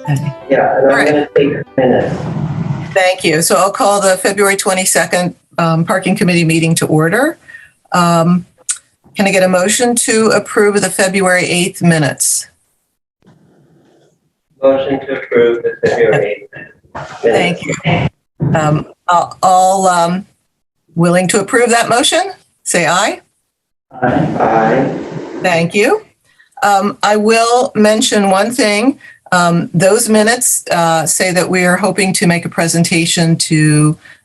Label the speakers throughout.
Speaker 1: Yeah, and I'm going to take minutes.
Speaker 2: Thank you. So I'll call the February 22nd Parking Committee meeting to order. Can I get a motion to approve the February 8th minutes?
Speaker 1: Motion to approve the February 8th minutes.
Speaker 2: Thank you. All willing to approve that motion? Say aye.
Speaker 1: Aye.
Speaker 2: Thank you. I will mention one thing. Those minutes say that we are hoping to make a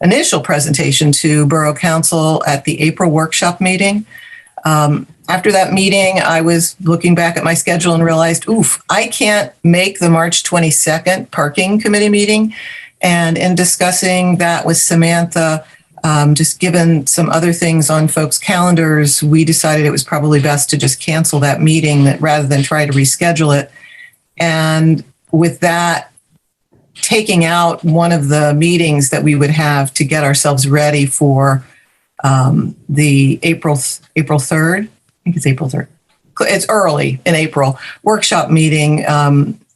Speaker 2: initial presentation to Borough Council at the April workshop meeting. After that meeting, I was looking back at my schedule and realized, I can't make the March 22nd Parking Committee meeting. And in discussing that with Samantha, just given some other things on folks' calendars, we decided it was probably best to just cancel that meeting rather than try to reschedule it. And with that, taking out one of the meetings that we would have to get ourselves ready for the April 3rd, I think it's April 3rd. It's early in April workshop meeting.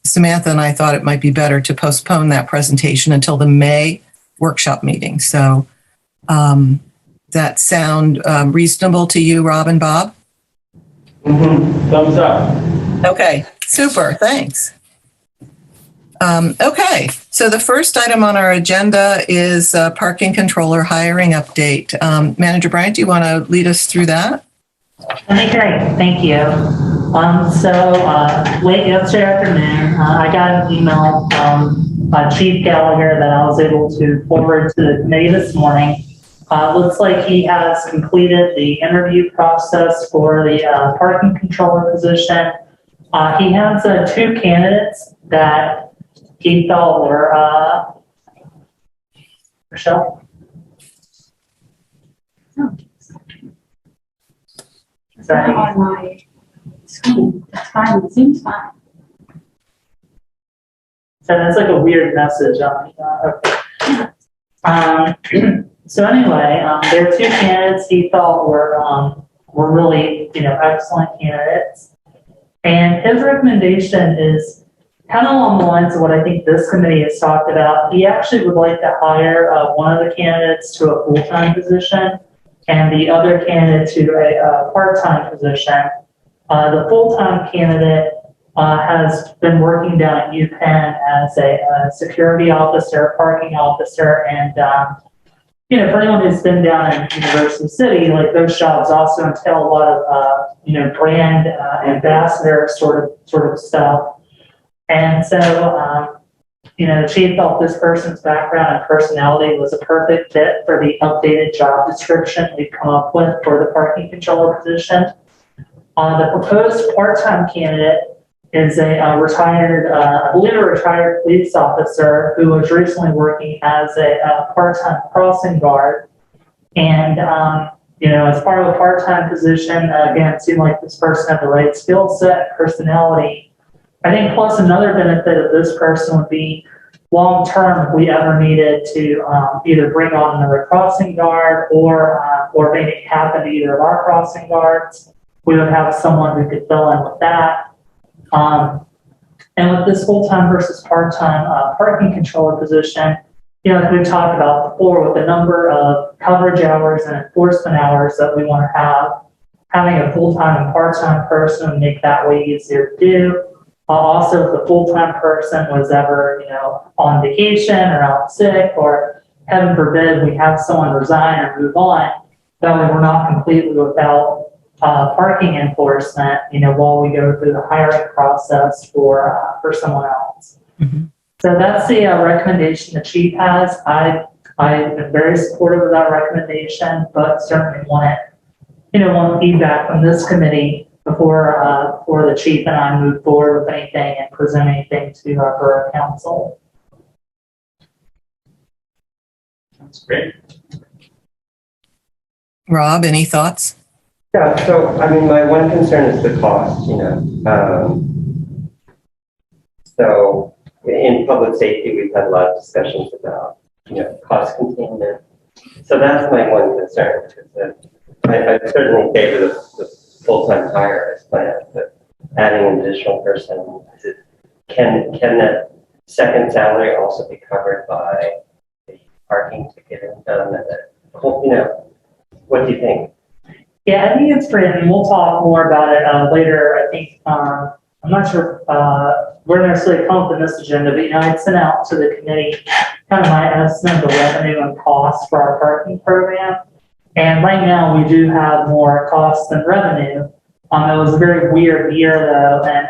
Speaker 2: Samantha and I thought it might be better to postpone that presentation until the May workshop meeting. So that sound reasonable to you, Rob and Bob?
Speaker 1: Mm-hmm. Thumbs up.
Speaker 2: Okay, super, thanks. Okay, so the first item on our agenda is parking controller hiring update. Manager Bryant, do you want to lead us through that?
Speaker 3: Okay, great, thank you. Late yesterday afternoon, I got an email from Chief Gallagher that I was able to forward to the committee this morning. Looks like he has completed the interview process for the parking controller position. He has two candidates that he felt were, Michelle?
Speaker 4: Sorry. On my screen. That's fine. It seems fine.
Speaker 3: So that's like a weird message on okay. So anyway, there are two candidates he thought were really, excellent candidates. And his recommendation is kind of along the lines of what I think this committee has talked about. He actually would like to hire one of the candidates to a full-time position and the other candidate to a part-time position. The full-time candidate has been working down at UPenn as a security officer, parking officer, and for anyone who's been down in University City, like those jobs also entail a lot of brand ambassador sort of stuff. And so the chief felt this person's background and personality was a perfect fit for the updated job description we've come up with for the parking controller position. The proposed part-time candidate is a retired police officer who was recently working as a part-time crossing guard. And, as part of a part-time position, again, it seemed like this person had the right skill set, personality. I think plus another benefit of this person would be long-term if we ever needed to either bring on another crossing guard or make it happen to either of our crossing guards. We would have someone who could fill in with that. And with this full-time versus part-time parking controller position, like we talked about before, with the number of coverage hours and enforcement hours that we want to have, having a full-time and part-time person would make that way easier to do. Also, if the full-time person was ever, on vacation or out sick, or heaven forbid, we have someone resign or move on, that way we're not completely without parking enforcement, while we go through the hiring process for someone else.
Speaker 2: Mm-hmm.
Speaker 3: So that's the recommendation the chief has. I am very supportive of that recommendation, but certainly want feedback from this committee before the chief and I move forward with anything and present anything to our borough council.
Speaker 1: That's great.
Speaker 2: Rob, any thoughts?
Speaker 1: Yeah, so my one concern is the cost, so in public safety, we've had a lot of discussions about, cost containment. So that's my one concern. I certainly favor the full-time hire as planned, but adding an additional person, can that second salary also be covered by the parking ticket income and what do you think?
Speaker 3: Yeah, I think it's great, and we'll talk more about it later. I think, I'm not sure we're going to necessarily come up with this agenda, but I'd sent out to the committee kind of my estimate of the revenue and cost for our parking program. And right now we do have more costs than revenue. It was a very weird year though, and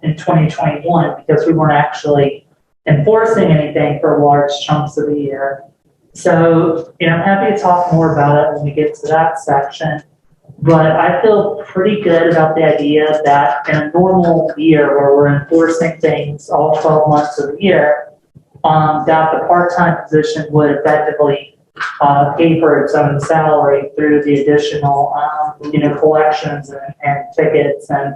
Speaker 3: in 2021, because we weren't actually enforcing anything for large chunks of the year. So, I'm happy to talk more about it when we get to that section. But I feel pretty good about the idea that in a normal year where we're enforcing things all 12 months of the year, that the part-time position would effectively pay for its own salary through the additional, collections and tickets and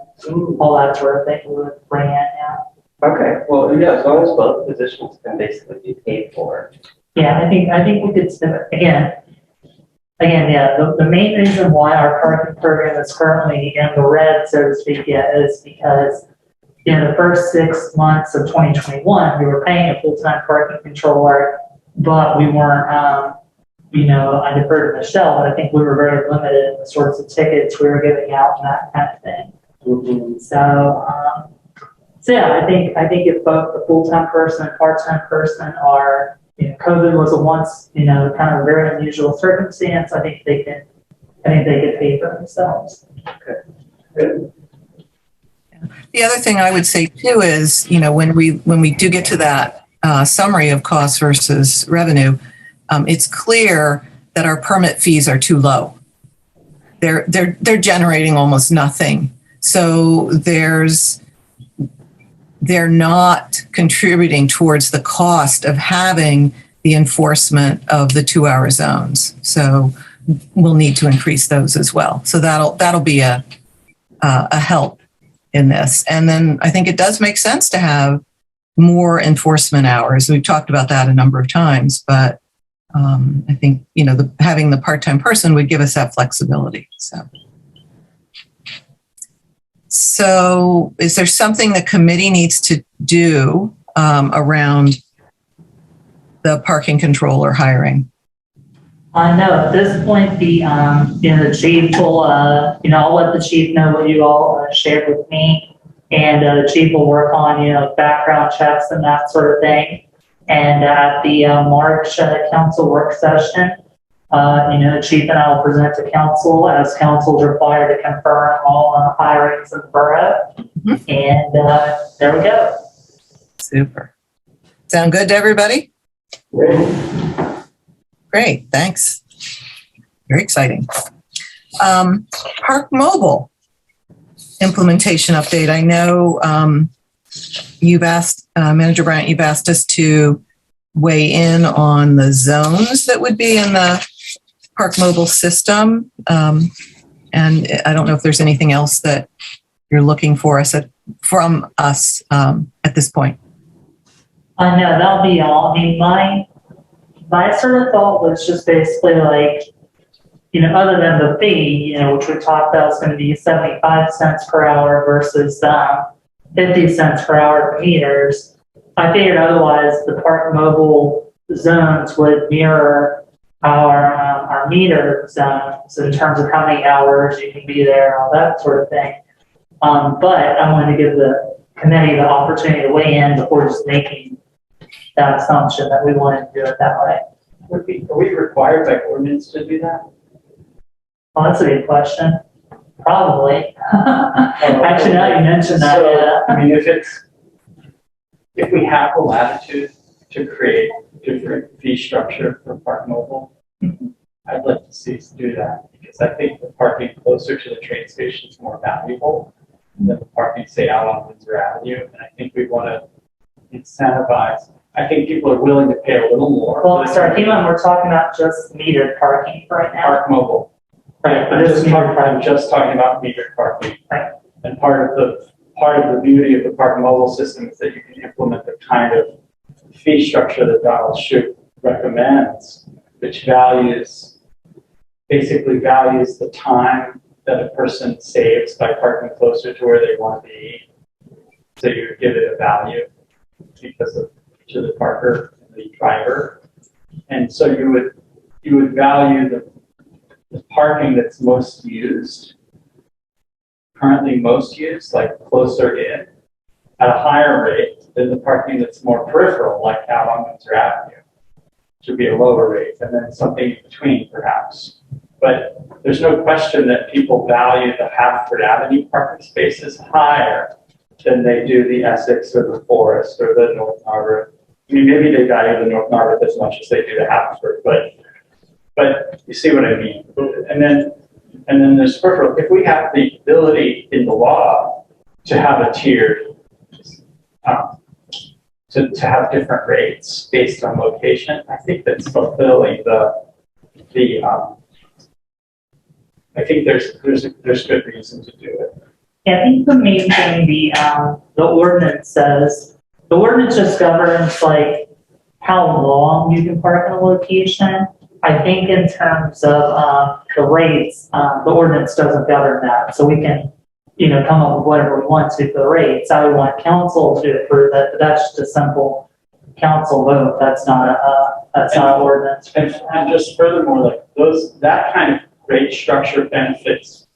Speaker 3: all that sort of thing we would bring in. Yeah.
Speaker 1: Okay, well, yeah, as long as both positions can basically be paid for.
Speaker 3: Yeah, I think we could again, yeah, the main reason why our parking program is currently in the red, so to speak, is because the first 6 months of 2021, we were paying a full-time parking controller, but we weren't, I deferred to Michelle, but I think we were very limited in the sorts of tickets we were giving out and that kind of thing.
Speaker 1: Mm-hmm.
Speaker 3: So yeah, I think if both the full-time person and part-time person are, COVID was a once, kind of very unusual circumstance. I think they could pay for themselves.
Speaker 1: Okay. Good.
Speaker 2: The other thing I would say too is, when we do get to that summary of costs versus revenue, it's clear that our permit fees are too low. They're generating almost nothing. So they're not contributing towards the cost of having the enforcement of the 2-hour zones. So we'll need to increase those as well. So that'll be a help in this. And then I think it does make sense to have more enforcement hours. We've talked about that a number of times, but I think, having the part-time person would give us that flexibility. So is there something the committee needs to do around the parking controller hiring?
Speaker 3: No, at this point, the chief will, I'll let the chief know what you all shared with me, and the chief will work on, background checks and that sort of thing. And at the March council work session, the chief and I will present to council as council is required to confirm all hirings in the borough. Mm-hmm. And there we go.
Speaker 2: Super. Sound good to everybody? Great, thanks. Very exciting. Park Mobile implementation update. I know you've asked, Manager Bryant, you've asked us to weigh in on the zones that would be in the Park Mobile system. And I don't know if there's anything else that you're looking for from us at this point.
Speaker 3: No, that'll be all. I mean, my sort of thought was just basically like, other than the fee, which we talked about is going to be 75 cents per hour versus 50 cents per hour for meters. I figured otherwise the Park Mobile zones would mirror our meter zones in terms of how many hours you can be there and all that sort of thing. But I wanted to give the committee the opportunity to weigh in before just making that assumption that we wanted to do it that way.
Speaker 5: Are we required by ordinance to do that?
Speaker 3: Well, that's a good question. Probably. Actually, now you mentioned that.
Speaker 5: So,
Speaker 3: yeah.
Speaker 5: I mean, if we have the latitude to create different fee structure for Park Mobile, I'd like to see us do that, because I think the parking closer to the train station is more valuable than the parking, say, out on Windsor Avenue. And I think we want to incentivize. I think people are willing to pay a little more.
Speaker 3: Well, sorry, keep on. We're talking about just metered parking right now.
Speaker 5: Park Mobile.
Speaker 3: Right.
Speaker 5: I'm just talking about metered parking.
Speaker 3: Right.
Speaker 5: And part of the beauty of the Park Mobile system is that you can implement the kind of fee structure that Donald Shoup recommends, which basically values the time that a person saves by parking closer to where they want to be. So you give it a value. because of to the parker and the driver. And so you would value the parking that's most used, currently most used, like closer in, at a higher rate than the parking that's more peripheral, like out on Windsor Avenue. Should be a lower rate, and then something in between perhaps. But there's no question that people value the Haverford Avenue parking spaces higher than they do the Essex or the Forest or the North Narberth. I mean, maybe they value the North Narberth as much as they do the Haverford, but you see what I mean. And then there's peripheral. If we have the ability in the law to have a tiered, to have different rates based on location, I think that's fulfilling I think there's good reason to do it.
Speaker 3: Yeah, I think the main thing the ordinance says, the ordinance just governs like how long you can park in a location. I think in terms of the rates, the ordinance doesn't govern that. So we can, come up with whatever we want to for the rates. I would want council to approve that, but that's just a simple council vote. That's not an ordinance.
Speaker 5: And just furthermore, like that kind of rate structure benefits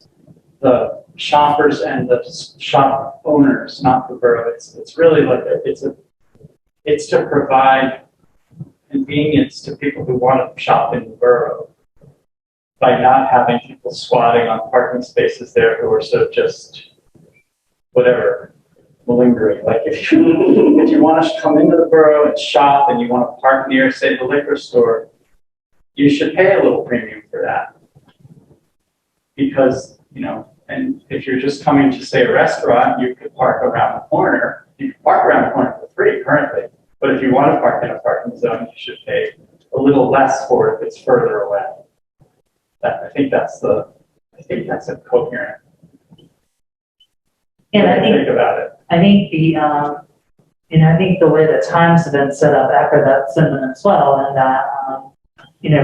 Speaker 5: the shoppers and the shop owners, not the borough. It's really like it's to provide convenience to people who want to shop in the borough by not having people squatting on parking spaces there who are sort of just whatever, malingering. Like if you want to come into the borough and shop and you want to park near, say, the liquor store, you should pay a little premium for that. Because, and if you're just coming to, say, a restaurant, you could park around the corner. You can park around the corner for free currently. But if you want to park in a parking zone, you should pay a little less for it if it's further away. I think that's a coherent
Speaker 3: And
Speaker 5: way
Speaker 3: I
Speaker 5: to
Speaker 3: think
Speaker 5: think about it.
Speaker 3: I think I think the way the times have been set up after that sentiment as well, and that,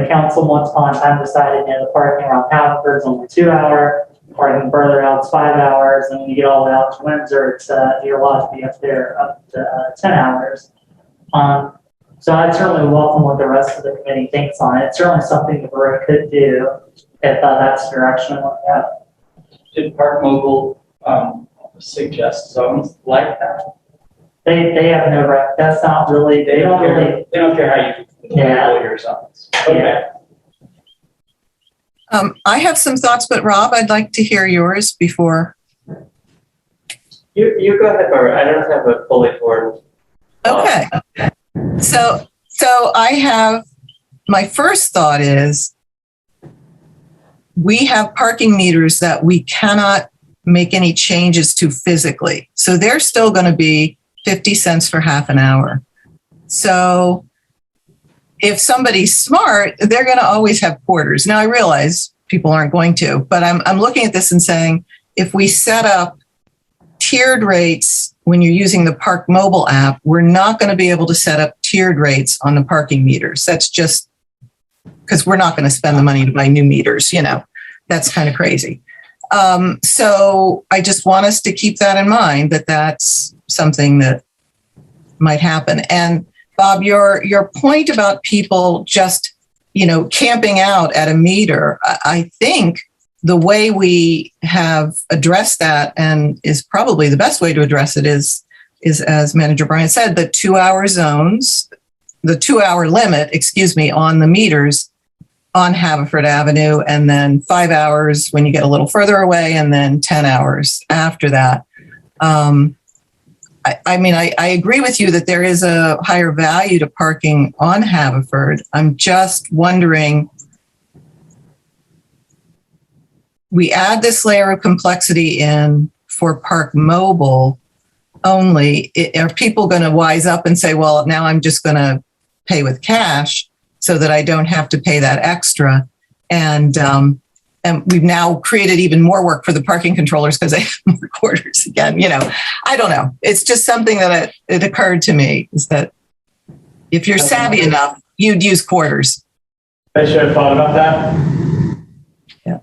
Speaker 3: council once upon a time decided, the parking around Haverford's only 2 hour, parking further out is 5 hours, and when you get all the way out to Windsor, you're allowed to be up there up to 10 hours. So I'd certainly welcome what the rest of the committee thinks on it. It's certainly something the borough could do if that's the direction we want to go.
Speaker 5: Did Park Mobile suggest zones like that?
Speaker 3: They have no right. That's not really. They don't really.
Speaker 5: They don't care how you label your zones. Okay.
Speaker 2: I have some thoughts, but Rob, I'd like to hear yours before.
Speaker 1: You go ahead, Barbara. I don't have a fully formed.
Speaker 2: Okay. So I have, my first thought is we have parking meters that we cannot make any changes to physically. So they're still going to be 50 cents for half an hour. So if somebody's smart, they're going to always have quarters. Now I realize people aren't going to, but I'm looking at this and saying, if we set up tiered rates when you're using the Park Mobile app, we're not going to be able to set up tiered rates on the parking meters. That's just because we're not going to spend the money to buy new meters, that's kind of crazy. So I just want us to keep that in mind, that that's something that might happen. And Bob, your point about people just, camping out at a meter, I think the way we have addressed that, and is probably the best way to address it, is as Manager Bryant said, the 2 hour zones, the 2 hour limit, on the meters on Haverford Avenue, and then 5 hours when you get a little further away, and then 10 hours after that. I agree with you that there is a higher value to parking on Haverford. I'm just wondering, we add this layer of complexity in for Park Mobile only. Are people going to wise up and say, well, now I'm just going to pay with cash so that I don't have to pay that extra? And we've now created even more work for the parking controllers because they have more quarters again. I don't know. It's just something that it occurred to me, is that if you're savvy enough, you'd use quarters.
Speaker 5: I should have thought about that.
Speaker 2: Yeah.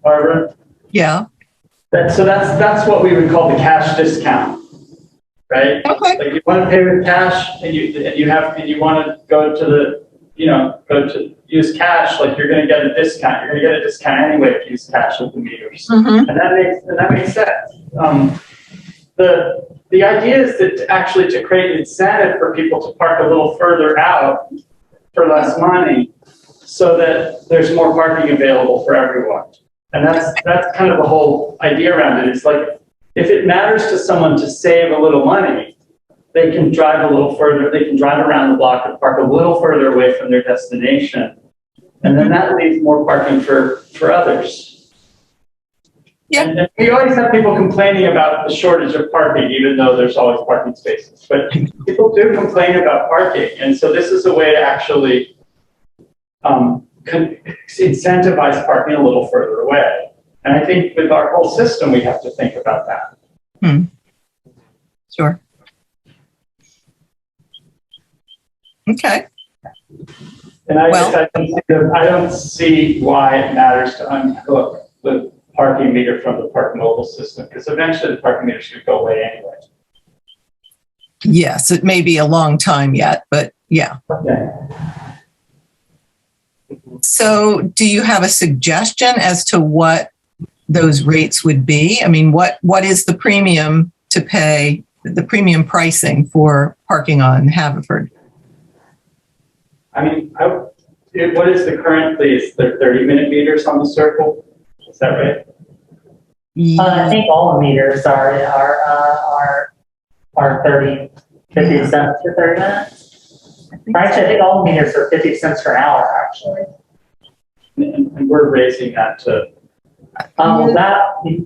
Speaker 5: Barbara?
Speaker 2: Yeah.
Speaker 5: That's what we would call the cash discount, right?
Speaker 2: Okay.
Speaker 5: Like you want to pay with cash and you want to go to the, go to use cash, like you're going to get a discount. You're going to get a discount anyway if you use cash with the meters.
Speaker 2: Mhm.
Speaker 5: And that makes sense. The idea is that actually to create incentive for people to park a little further out for less money so that there's more parking available for everyone. And that's kind of the whole idea around it. It's like, if it matters to someone to save a little money, they can drive a little further, they can drive around the block and park a little further away from their destination. And then that leaves more parking for others.
Speaker 2: Yeah.
Speaker 5: And we always have people complaining about the shortage of parking, even though there's always parking spaces. But people do complain about parking. And so this is a way to actually incentivize parking a little further away. And I think with our whole system, we have to think about that.
Speaker 2: Sure. Okay.
Speaker 5: And I don't see why it matters to unhook the parking meter from the Park Mobile system, because eventually the parking meter should go away anyway.
Speaker 2: Yes, it may be a long time yet, but yeah.
Speaker 5: Okay.
Speaker 2: So do you have a suggestion as to what those rates would be? I mean, what is the premium to pay, the premium pricing for parking on Haverford?
Speaker 5: I mean, what is the current, please? The 30-minute meters on the circle? Is that right?
Speaker 3: I think all the meters are 50 cents for 30 minutes. Actually, I think all the meters are 50 cents per hour, actually.
Speaker 5: And we're raising that to,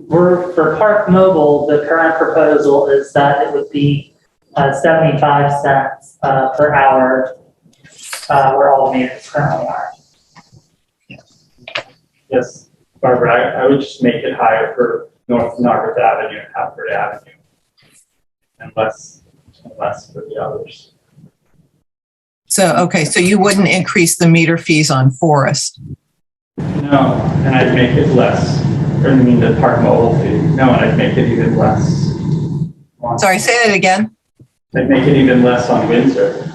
Speaker 3: For Park Mobile, the current proposal is that it would be 75 cents per hour, where all the meters currently are.
Speaker 5: yes, Barbara, I would just make it higher for North Narberth Avenue and Haverford Avenue, and less for the others.
Speaker 2: So, okay, so you wouldn't increase the meter fees on Forest?
Speaker 5: No, and I'd make it less. Or I mean the Park Mobile fee. No, and I'd make it even less.
Speaker 2: Sorry, say that again.
Speaker 5: I'd make it even less on Windsor.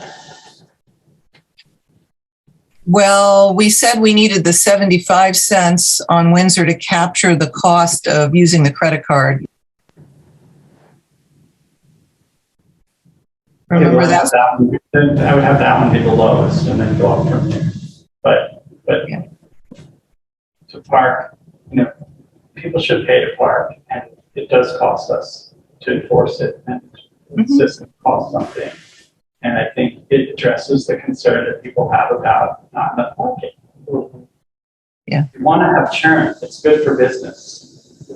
Speaker 2: Well, we said we needed the 75 cents on Windsor to capture the cost of using the credit card. Remember that?
Speaker 5: Then I would have that one be the lowest and then go up from there. But
Speaker 2: Yeah.
Speaker 5: to park, people should pay to park, and it does cost us to enforce it, and the system costs something. And I think it addresses the concern that people have about not enough parking.
Speaker 2: Yeah.
Speaker 5: You want to have churn. It's good for business.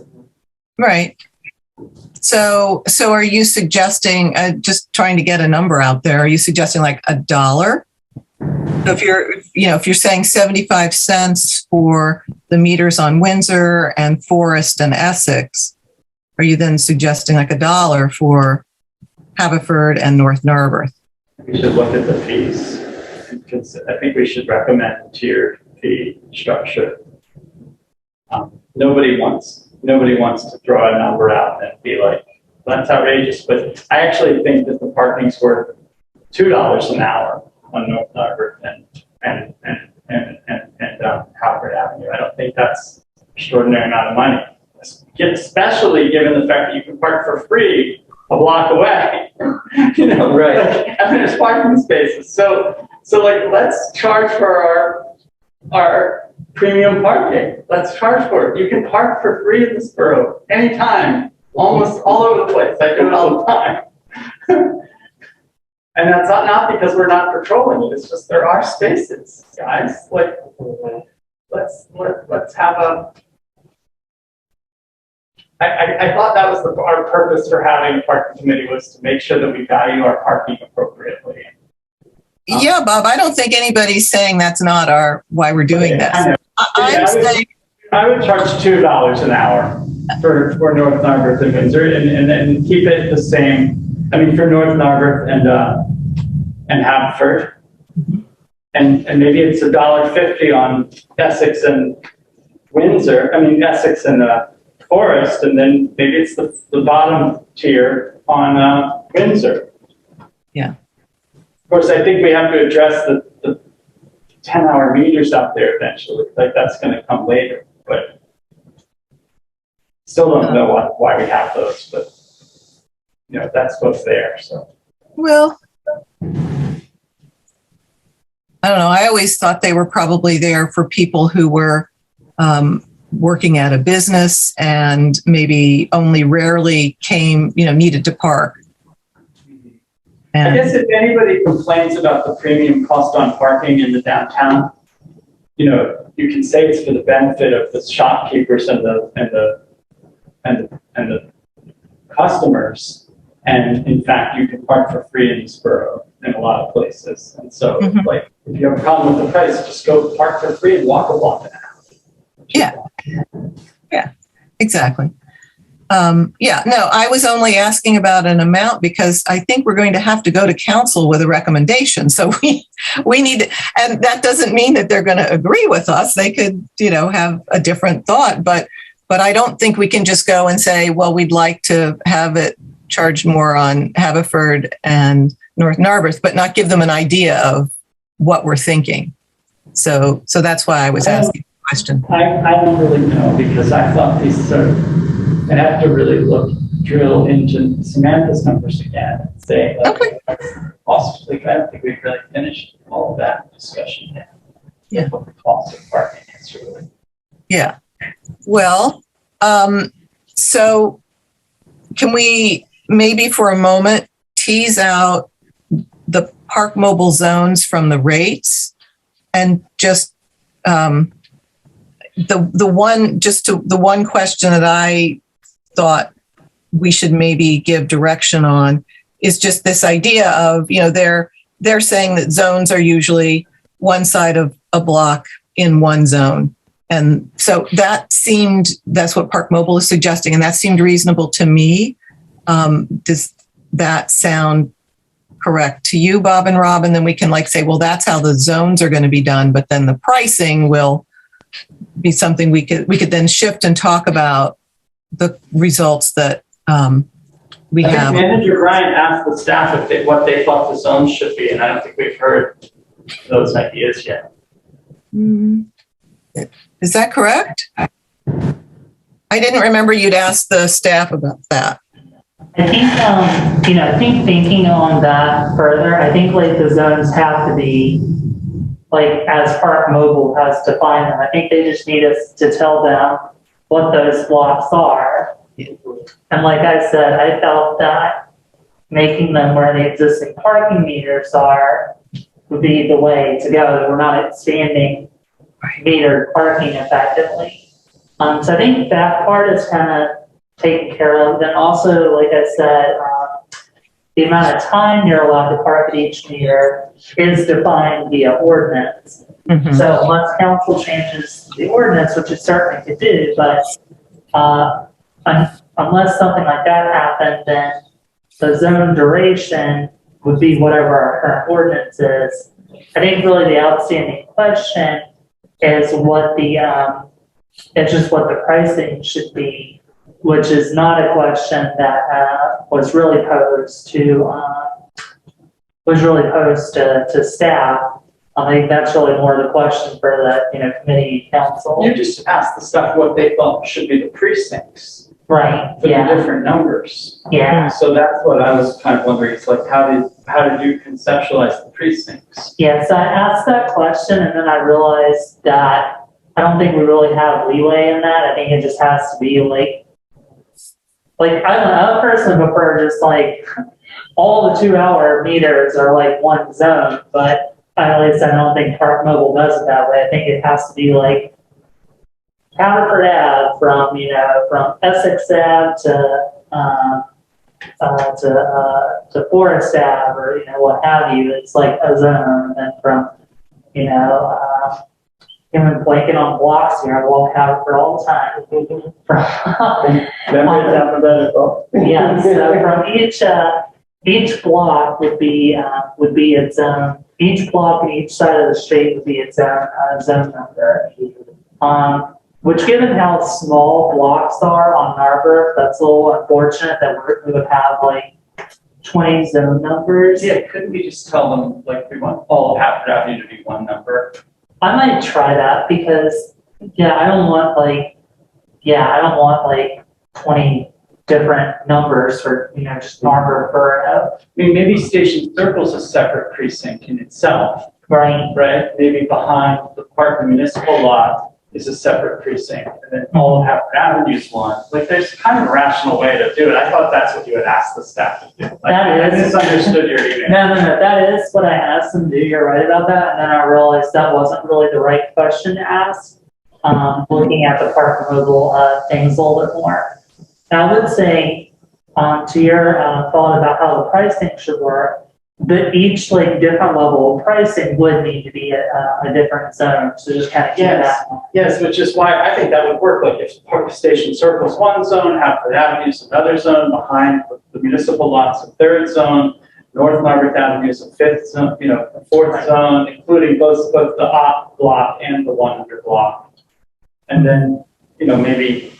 Speaker 2: Right. So are you suggesting, just trying to get a number out there, are you suggesting like $1? So if you're saying 75 cents for the meters on Windsor and Forest and Essex, are you then suggesting like $1 for Haverford and North Narberth?
Speaker 5: We should look at the fees. I think we should recommend tiered fee structure. Nobody wants to throw a number out and be like, that's outrageous. But I actually think that the parking's worth $2 an hour on North Narberth and Haverford Avenue. I don't think that's an extraordinary amount of money, especially given the fact that you can park for free a block away.
Speaker 1: Right.
Speaker 5: And there's parking spaces. So like, let's charge for our premium parking. Let's charge for it. You can park for free in this borough anytime, almost all over the place. I do it all the time. And that's not because we're not patrolling it. It's just there are spaces, guys. Like, let's have a. I thought that was our purpose for having a parking committee, was to make sure that we value our parking appropriately.
Speaker 2: Yeah, Bob, I don't think anybody's saying that's not why we're doing this.
Speaker 5: I would charge $2 an hour for North Narberth and Windsor, and keep it the same. I mean, for North Narberth and Haverford, and maybe it's $1.50 on Essex and Windsor. I mean, Essex and Forest, and then maybe it's the bottom tier on Windsor.
Speaker 2: Yeah.
Speaker 5: Of course, I think we have to address the 10-hour meters out there eventually, like that's gonna come later, but still don't know why we have those, but, you know, that's what's there, so.
Speaker 2: Well, I don't know. I always thought they were probably there for people who were working at a business and maybe only rarely came, needed to park.
Speaker 5: I guess if anybody complains about the premium cost on parking in the downtown, you can say it's for the benefit of the shopkeepers and the customers. And in fact, you can park for free in East Borough in a lot of places. And so, like, if you have a problem with the price, just go park for free and walk a block and a half.
Speaker 2: Yeah, exactly. No, I was only asking about an amount because I think we're going to have to go to council with a recommendation. So we need, and that doesn't mean that they're going to agree with us. They could, have a different thought, but I don't think we can just go and say, well, we'd like to have it charged more on Haverford and North Narberth, but not give them an idea of what we're thinking. So that's why I was asking the question.
Speaker 5: I don't really know, because I thought these I have to really drill into Samantha's numbers again and say,
Speaker 2: Okay.
Speaker 5: Possibly, I don't think we've really finished all of that discussion yet.
Speaker 2: Yeah.
Speaker 5: What the cost of parking is really.
Speaker 2: Yeah. Well, so can we maybe for a moment tease out the park mobile zones from the rates and just the one question that I thought we should maybe give direction on is just this idea of, they're saying that zones are usually one side of a block in one zone. And so that's what Park Mobile is suggesting. And that seemed reasonable to me. Does that sound correct to you, Bob and Rob? And then we can say, well, that's how the zones are going to be done. But then the pricing will be something we could then shift and talk about the results that we
Speaker 5: I
Speaker 2: have.
Speaker 5: think Manager Ryan asked the staff what they thought the zones should be, and I don't think we've heard those ideas yet.
Speaker 2: Is that correct? I didn't remember you'd asked the staff about that.
Speaker 3: I think, I think thinking on that further, I think the zones have to be as Park Mobile has defined them. I think they just need us to tell them what those blocks are. And like I said, I felt that making them where the existing parking meters are would be the way to go. We're not expanding metered parking effectively. So I think that part is kind of taken care of. Then also, like I said, the amount of time you're allowed to park at each meter is defined via ordinance. So unless council changes the ordinance, which it certainly could do, but unless something like that happened, then the zone duration would be whatever our current ordinance is. I think really the outstanding question is what the pricing should be, which is not a question that was really posed to staff. I think that's really more the question for the committee council.
Speaker 5: You just asked the staff what they thought should be the precincts.
Speaker 3: Right.
Speaker 5: For
Speaker 3: Yeah.
Speaker 5: the different numbers.
Speaker 3: Yeah.
Speaker 5: So that's what I was kind of wondering. It's how did you conceptualize the precincts?
Speaker 3: Yeah. So I asked that question, and then I realized that I don't think we really have leeway in that. I think it just has to be I'm a person who prefer just all the 2-hour meters are one zone, but at least I don't think Park Mobile does it that way. I think it has to be Haverford Ave from Essex Ave to Forest Ave or what have you. It's a zone, and then from I'm blanking on blocks here. I walk Haverford all the time.
Speaker 5: Alphabetical.
Speaker 3: Yeah, so from each block would be its own. Each block and each side of the street would be its own zone number. Which, given how small blocks are on Narberth, that's a little unfortunate that we would have 20 zone numbers.
Speaker 5: Yeah, couldn't we just tell them, like, we want all of Hafford Avenue to be one number?
Speaker 3: I might try that because, yeah, I don't want like 20 different numbers for, just Marlboro Borough,
Speaker 5: I mean, maybe Station Circle's a separate precinct in itself,
Speaker 3: right?
Speaker 5: right? Maybe behind the park, the municipal lot is a separate precinct, and then all of Hafford Avenue is one. Like, there's kind of a rational way to do it. I thought that's what you had asked the staff to do. Like,
Speaker 3: That
Speaker 5: I
Speaker 3: is-
Speaker 5: misunderstood your email.
Speaker 3: No, that is what I asked them to do. You're right about that. And then I realized that wasn't really the right question to ask. Looking at the park removal things a little bit more. Now, I would say, to your thought about how the pricing should work, that each like different level of pricing would need to be a different zone. So just kind of keep
Speaker 5: Yes.
Speaker 3: that.
Speaker 5: Yes, which is why I think that would work. Like, if Park Station Circle's one zone, Hafford Avenue's another zone, behind the municipal lots a third zone, North Margaret Avenue is a fifth zone, a fourth zone, including both the op block and the 100 block. And then, maybe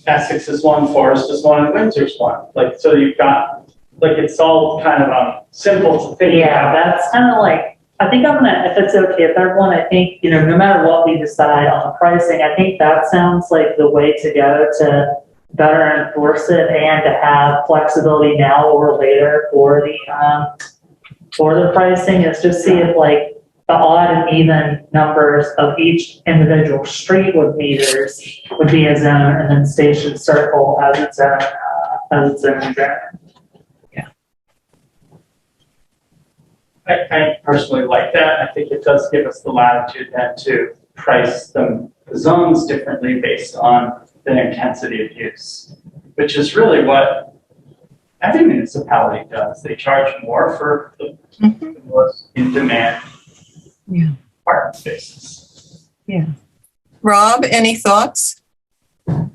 Speaker 5: Essex is one, Forest is one, and Windsor's one. Like, so you've got, like, it's all kind of simple to think
Speaker 3: Yeah,
Speaker 5: about.
Speaker 3: that's kind of like, I think I'm gonna, if it's okay, if everyone, I think, no matter what we decide on the pricing, I think that sounds like the way to go to better enforce it and to have flexibility now or later for the pricing is just see if like the odd and even numbers of each individual street with meters would be a zone and then Station Circle as its own zone.
Speaker 5: I personally like that. I think it does give us the latitude then to price the zones differently based on the intensity of use, which is really what every municipality does. They charge more for the most in demand
Speaker 2: Yeah.
Speaker 5: parking spaces.
Speaker 2: Rob, any thoughts?
Speaker 1: I'm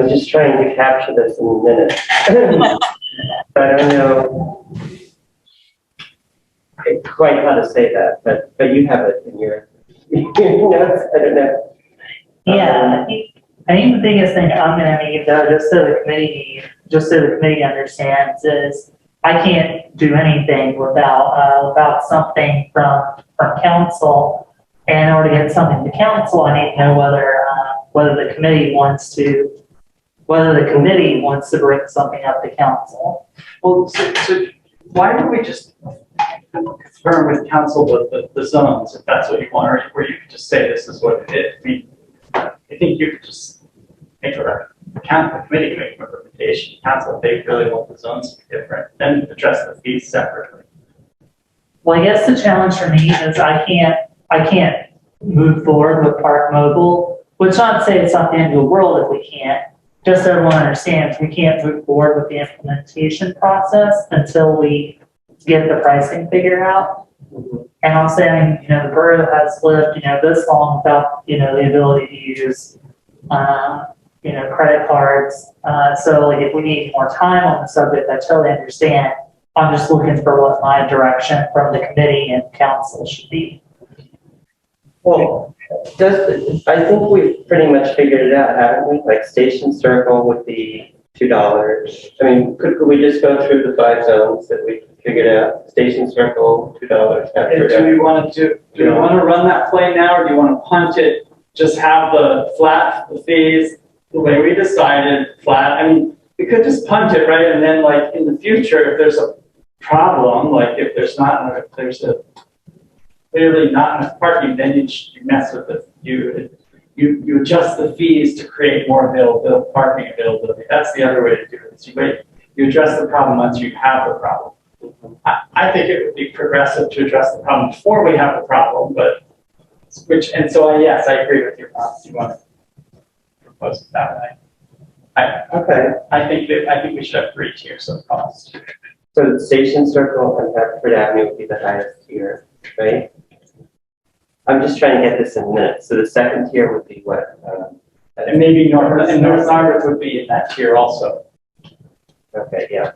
Speaker 1: just trying to capture this in minutes. I don't know quite how to say that, but you have it in your notes. I don't know.
Speaker 3: Yeah, I think the biggest thing I'm gonna need though, just so the committee understands is I can't do anything without something from council. And in order to get something to council, I need to know whether the committee wants to bring something up to council.
Speaker 5: Well, so why don't we just confirm with council the zones, if that's what you want, or where you could just say this is what it is. I mean, I think you could just make the committee can make a recommendation. Council, if they really want the zones to be different, then address the fees separately.
Speaker 3: Well, I guess the challenge for me is I can't move forward with Park Mobile, which not to say it's not the end of the world if we can't. Just so everyone understands, we can't move forward with the implementation process until we get the pricing figured out. And I'm saying, the borough has lived, this long without, the ability to use, credit cards. So like if we need more time on the subject, I totally understand. I'm just looking for what my direction from the committee and council should be.
Speaker 1: Well, I think we've pretty much figured it out, haven't we? Like Station Circle would be $2. I mean, could we just go through the 5 zones that we figured out? Station Circle, $2.
Speaker 5: And do we want to run that play now, or do you want to punt it? Just have the fees the way we decided, flat. I mean, we could just punt it, right? And then, like, in the future, if there's a problem, like if there's clearly not enough parking, then you mess with it. You adjust the fees to create more parking availability. That's the other way to do it. You address the problem once you have the problem. I think it would be progressive to address the problem before we have the problem, yes, I agree with your thoughts. You want to propose it that way.
Speaker 1: Okay,
Speaker 5: I think we should have 3 tiers of cost.
Speaker 1: so Station Circle and Hafford Avenue would be the highest tier, right? I'm just trying to get this in minutes. So the second tier would be what?
Speaker 5: And maybe North Margaret would be in that tier also.
Speaker 1: Okay, yeah.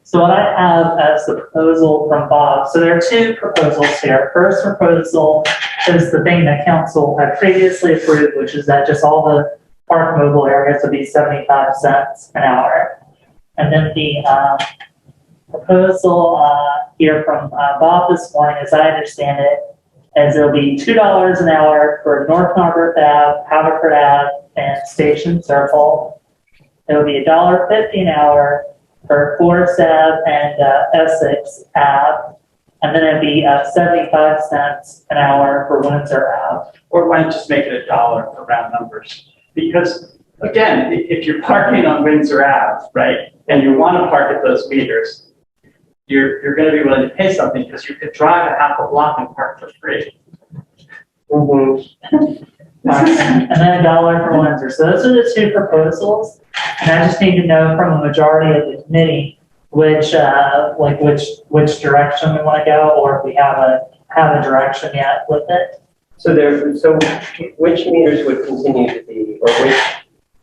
Speaker 3: So what I have as the proposal from Bob, so there are 2 proposals here. First proposal is the thing that council had previously approved, which is that just all the park mobile areas would be 75 cents an hour. And then the proposal here from Bob this morning, as I understand it, is it'll be $2 an hour for North Narberth Ave, Haverford Ave, and Station Circle. It'll be $1.50 an hour for Forest Ave and Essex Ave. And then it'd be 75 cents an hour for Windsor Ave.
Speaker 5: Or why not just make it $1 for round numbers? Because again, if you're parking on Windsor Ave, right, and you want to park at those meters, you're going to be willing to pay something because you could drive a half a block and park for free.
Speaker 1: Mhm.
Speaker 3: And then $1 for Windsor. So those are the two proposals. And I just need to know from a majority of the committee which direction we want to go, or if we have a direction yet with it.
Speaker 1: So which meters would continue to be, or which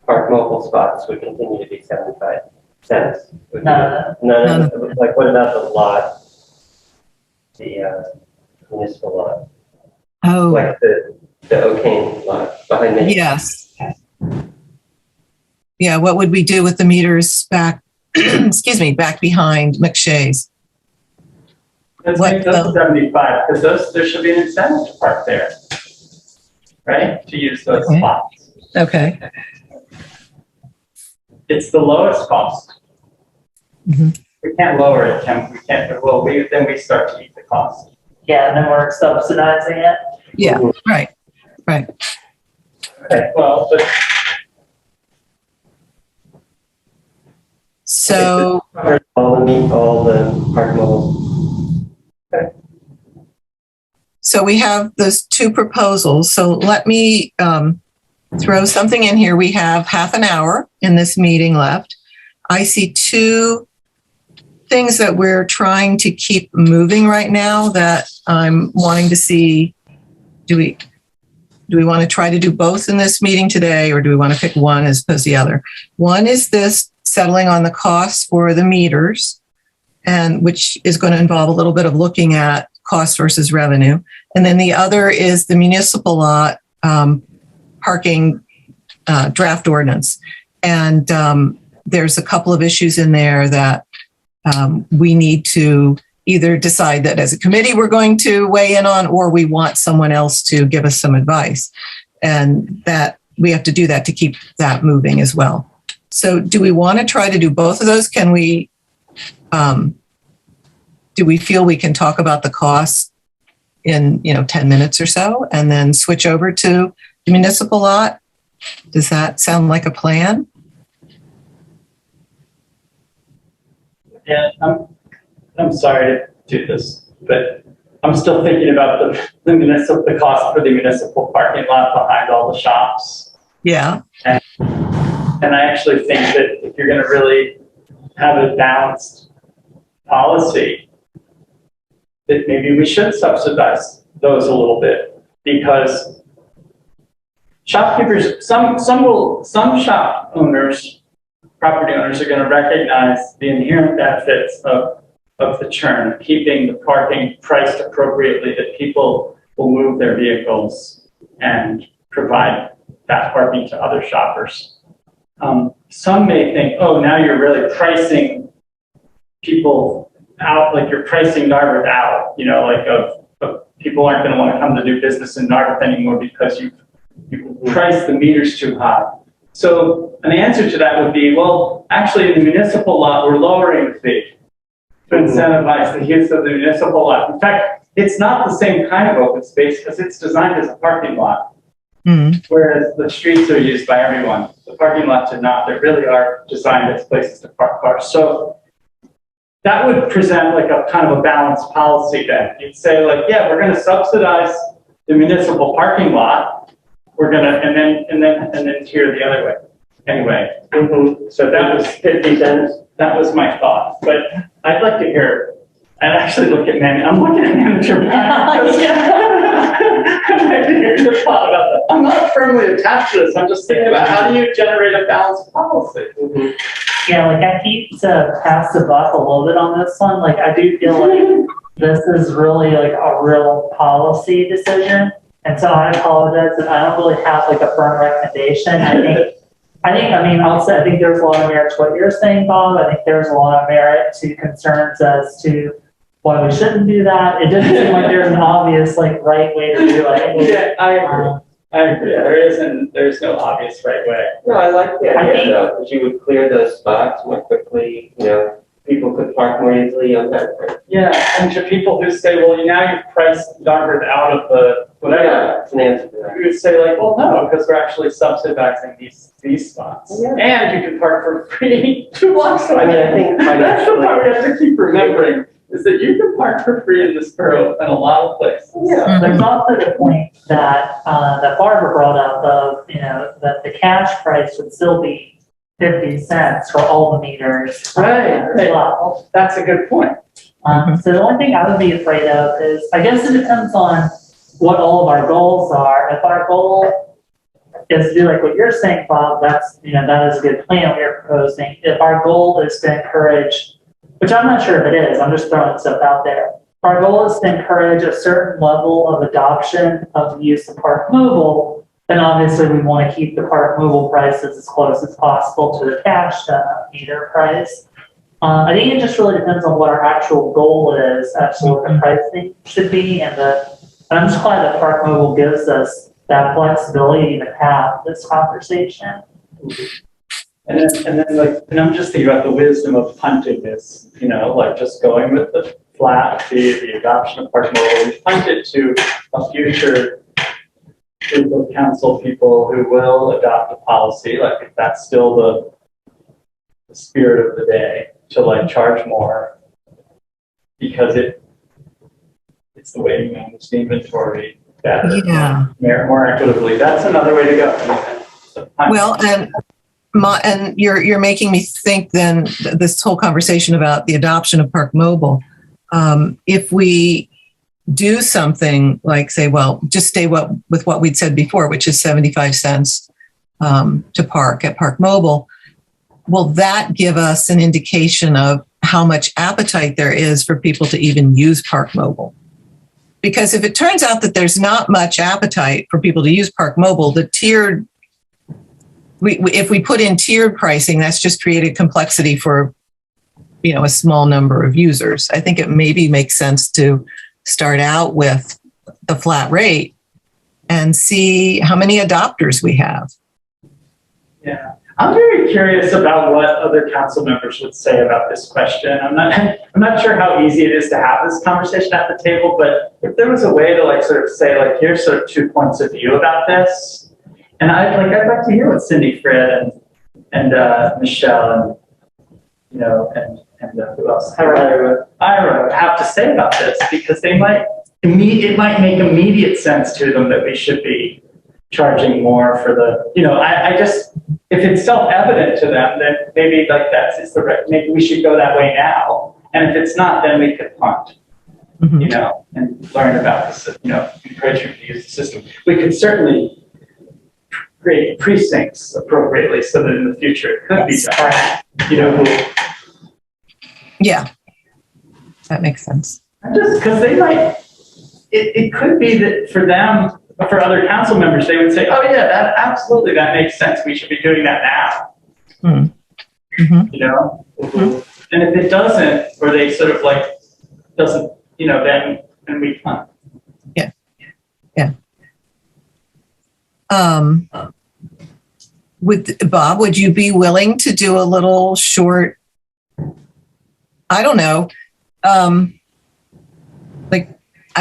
Speaker 1: park mobile spots would continue to be 75 cents? None of them. Like, what about the lot, the municipal lot?
Speaker 2: Oh,
Speaker 1: Like the O'Kane lot behind me?
Speaker 2: yes. Yeah, what would we do with the meters back, excuse me, back behind McShay's?
Speaker 5: Let's
Speaker 2: What
Speaker 5: make those 75, because there should be an incentive to park there, right? To use those
Speaker 2: Okay.
Speaker 5: spots.
Speaker 2: Okay.
Speaker 5: It's the lowest cost.
Speaker 2: Mhm.
Speaker 5: We can't lower it, Tim. We can't, well, then we start to eat the cost.
Speaker 3: Yeah, and then we're subsidizing it.
Speaker 2: Yeah, right.
Speaker 5: Okay, well, but
Speaker 2: So,
Speaker 1: All the park mobile.
Speaker 2: so we have those two proposals. So let me throw something in here. We have half an hour in this meeting left. I see two things that we're trying to keep moving right now that I'm wanting to see. Do we want to try to do both in this meeting today, or do we want to pick one as opposed to the other? One is this settling on the costs for the meters, and which is going to involve a little bit of looking at cost versus revenue. And then the other is the municipal lot parking draft ordinance. And there's a couple of issues in there that we need to either decide that as a committee we're going to weigh in on, or we want someone else to give us some advice. And that we have to do that to keep that moving as well. So do we want to try to do both of those? Can we, do we feel we can talk about the costs in, 10 minutes or so and then switch over to the municipal lot? Does that sound like a plan?
Speaker 5: yeah, I'm sorry to do this, but I'm still thinking about the cost for the municipal parking lot behind all the shops.
Speaker 2: Yeah.
Speaker 5: And I actually think that if you're going to really have a balanced policy, that maybe we should subsidize those a little bit, because shopkeepers, some shop owners, property owners are going to recognize the inherent benefits of the churn, keeping the parking priced appropriately, that people will move their vehicles and provide that parking to other shoppers. Some may think, oh, now you're really pricing people out, like you're pricing Narberth out, of people aren't going to want to come to do business in Narberth anymore because you price the meters too high. So an answer to that would be, well, actually in the municipal lot, we're lowering the fee to incentivize the use of the municipal lot. In fact, it's not the same kind of open space because it's designed as a parking lot. Whereas the streets are used by everyone. The parking lots are not. They really are designed as places to park cars. So that would present like a kind of a balanced policy then. You'd say like, yeah, we're going to subsidize the municipal parking lot. We're going to, and then tier the other way. Anyway, so that was 50 cents. That was my thought. But I'd like to hear, I'd actually look at I'm looking at manager. I'd like to hear your thought about that. I'm not firmly attached to this. I'm just thinking about how do you generate a balanced policy?
Speaker 3: Yeah, like I keep to pass the buck a little bit on this one. Like I do feel like this is really like a real policy decision. And so I apologize that I don't really have like a firm recommendation. I think I think there's a lot of merit to what you're saying, Bob. I think there's a lot of merit to concerns as to why we shouldn't do that. It doesn't seem like there's an obvious, like, right way to do it.
Speaker 5: Yeah, I agree. There's no obvious right way.
Speaker 1: No, I like the
Speaker 3: I
Speaker 1: idea
Speaker 3: think-
Speaker 1: though, because you would clear those spots more quickly, people could park more easily on that.
Speaker 5: Yeah, and to people who say, well, now you've priced Dartmouth out of the whatever,
Speaker 1: Yeah, it's an answer to that.
Speaker 5: we would say like, well, no, because we're actually subsidizing these spots.
Speaker 1: Yeah.
Speaker 5: And you can park for free 2 blocks away.
Speaker 1: I mean, I think
Speaker 5: That's the part we have to keep remembering, is that you can park for free in this borough in a lot of places.
Speaker 1: Yeah.
Speaker 3: There's also the point that, that Barbara brought up of, that the cash price would still be 50 cents for all the meters.
Speaker 5: Right,
Speaker 3: As
Speaker 5: right.
Speaker 3: well.
Speaker 5: That's a good point.
Speaker 3: So the only thing I would be afraid of is, I guess it depends on what all of our goals are. If our goal is to do like what you're saying, Bob, that is a good plan we're proposing. If our goal is to encourage, which I'm not sure if it is, I'm just throwing stuff out there. Our goal is to encourage a certain level of adoption of the use of Park Mobile, then obviously we want to keep the Park Mobile prices as close as possible to the cash meter price. I think it just really depends on what our actual goal is, as to what the pricing should be, and I'm just glad that Park Mobile gives us that flexibility to have this conversation.
Speaker 5: And then I'm just thinking about the wisdom of punting this, like just going with the flat fee, the adoption of Park Mobile, we punt it to a future group of council people who will adopt a policy, like if that's still the spirit of the day, to like charge more because it's the way to manage the inventory better,
Speaker 2: Yeah.
Speaker 5: more equitably. That's another way to go. So
Speaker 2: Well, and you're making me think then this whole conversation about the adoption of Park Mobile. If we do something like say, well, just stay with what we'd said before, which is 75 cents to park at Park Mobile, will that give us an indication of how much appetite there is for people to even use Park Mobile? Because if it turns out that there's not much appetite for people to use Park Mobile, the tiered, if we put in tiered pricing, that's just created complexity for, a small number of users. I think it maybe makes sense to start out with the flat rate and see how many adopters we have.
Speaker 5: Yeah, I'm very curious about what other council members would say about this question. I'm not sure how easy it is to have this conversation at the table, but if there was a way to like sort of say like, here's sort of 2 points of view about this, and I'd like to hear what Cindy, Fred, and Michelle, and who else? Ira have to say about this, because it might make immediate sense to them that we should be charging more for the, I just, if it's self-evident to them, then maybe like maybe we should go that way now. And if it's not, then we could punt, and learn about this, encourage you to use the system. We could certainly create precincts appropriately so that in the future it could be done.
Speaker 2: Yeah, that makes sense.
Speaker 5: Just because they might, it could be that for them, for other council members, they would say, oh yeah, that makes sense. We should be doing that now.
Speaker 2: Mm-hmm.
Speaker 5: And if it doesn't, or they sort of like, doesn't, then we punt.
Speaker 2: Yeah. Bob, would you be willing to do a little short, I don't know, I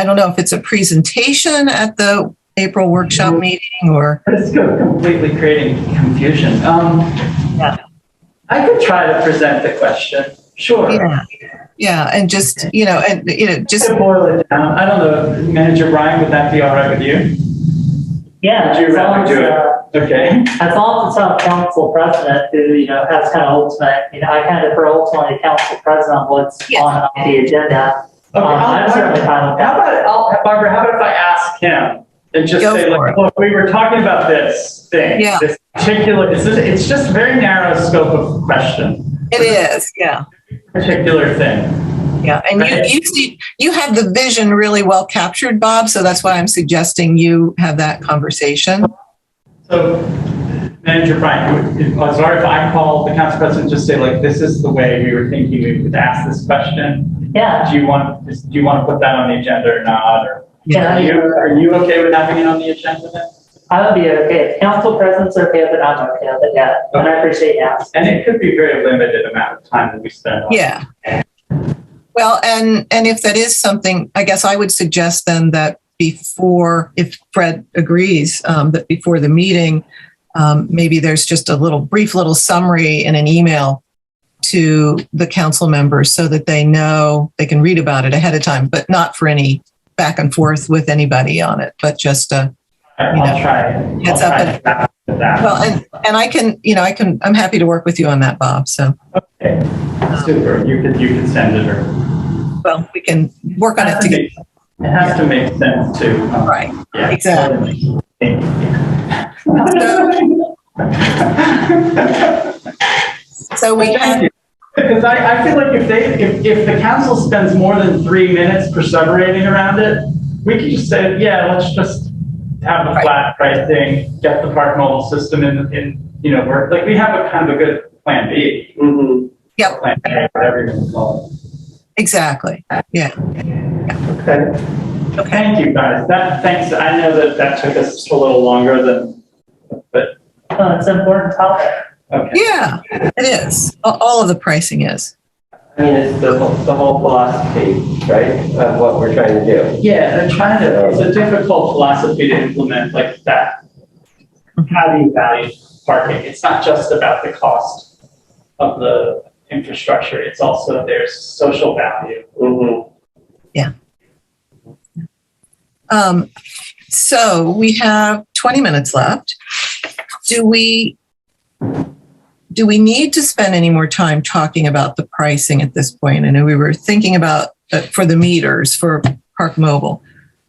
Speaker 2: don't know if it's a presentation at the April workshop meeting or.
Speaker 5: Let's go completely creating confusion.
Speaker 2: Yeah.
Speaker 5: I could try to present the question. Sure.
Speaker 2: Yeah. And just, just.
Speaker 5: To boil it down. I don't know, Manager Brian, would that be all right with you?
Speaker 3: Yeah.
Speaker 5: Would you rather do it? Okay.
Speaker 3: As long as it's not council president who, has kind of ultimate, I kind of defer ultimately to council president on what's on the agenda.
Speaker 5: Okay,
Speaker 3: I'm certainly fine with that.
Speaker 5: Barbara, how about if I ask him and just
Speaker 2: Go
Speaker 5: say,
Speaker 2: for
Speaker 5: like,
Speaker 2: it.
Speaker 5: look, we were talking about this thing,
Speaker 2: Yeah.
Speaker 5: this particular, it's just a very narrow scope of question.
Speaker 2: It is, yeah.
Speaker 5: Particular thing.
Speaker 2: Yeah, and you have the vision really well captured, Bob, so that's why I'm suggesting you have that conversation.
Speaker 5: So Manager Brian, sorry if I call the council president, just say like, this is the way we were thinking we would ask this question.
Speaker 3: Yeah.
Speaker 5: Do you want to put that on the agenda or not? Or
Speaker 3: Yeah.
Speaker 5: are you okay with having it on the agenda then?
Speaker 3: I would be okay. If council president's okay with it, I'm okay with it, yeah. And I appreciate you asking.
Speaker 5: And it could be very limited amount of time that we spend on it.
Speaker 2: Yeah. Well, and if that is something, I guess I would suggest then that before, if Fred agrees, that before the meeting, maybe there's just a brief little summary in an email to the council members so that they know they can read about it ahead of time, but not for any back and forth with anybody on it, but just
Speaker 5: I'll try it.
Speaker 2: Heads up. Well, and I'm happy to work with you on that, Bob. So
Speaker 5: Okay, super. You could send it or.
Speaker 2: well, we can work on it together.
Speaker 5: It has to make sense too.
Speaker 2: Right.
Speaker 5: Yeah.
Speaker 2: Exactly. So we have.
Speaker 5: Because I feel like if the council spends more than 3 minutes perseverating around it, we could just say, yeah, let's just have a flat pricing, get the Park Mobile system in work. Like we have a kind of a good plan B.
Speaker 1: Mm-hmm.
Speaker 2: Yep.
Speaker 5: Plan A, whatever you want to call it.
Speaker 2: Exactly. Yeah.
Speaker 1: Okay.
Speaker 2: Okay.
Speaker 5: Thank you guys. Thanks. I know that took us a little longer but
Speaker 3: It's an important topic.
Speaker 5: okay.
Speaker 2: Yeah, it is. All of the pricing is.
Speaker 1: I mean, it's the whole philosophy, right, of what we're trying to do.
Speaker 5: Yeah, they're trying to, it's a difficult philosophy to implement like that. How do you value parking? It's not just about the cost of the infrastructure. It's also there's social value.
Speaker 1: Mm-hmm.
Speaker 2: So we have 20 minutes left. Do we need to spend any more time talking about the pricing at this point? I know we were thinking about for the meters for Park Mobile,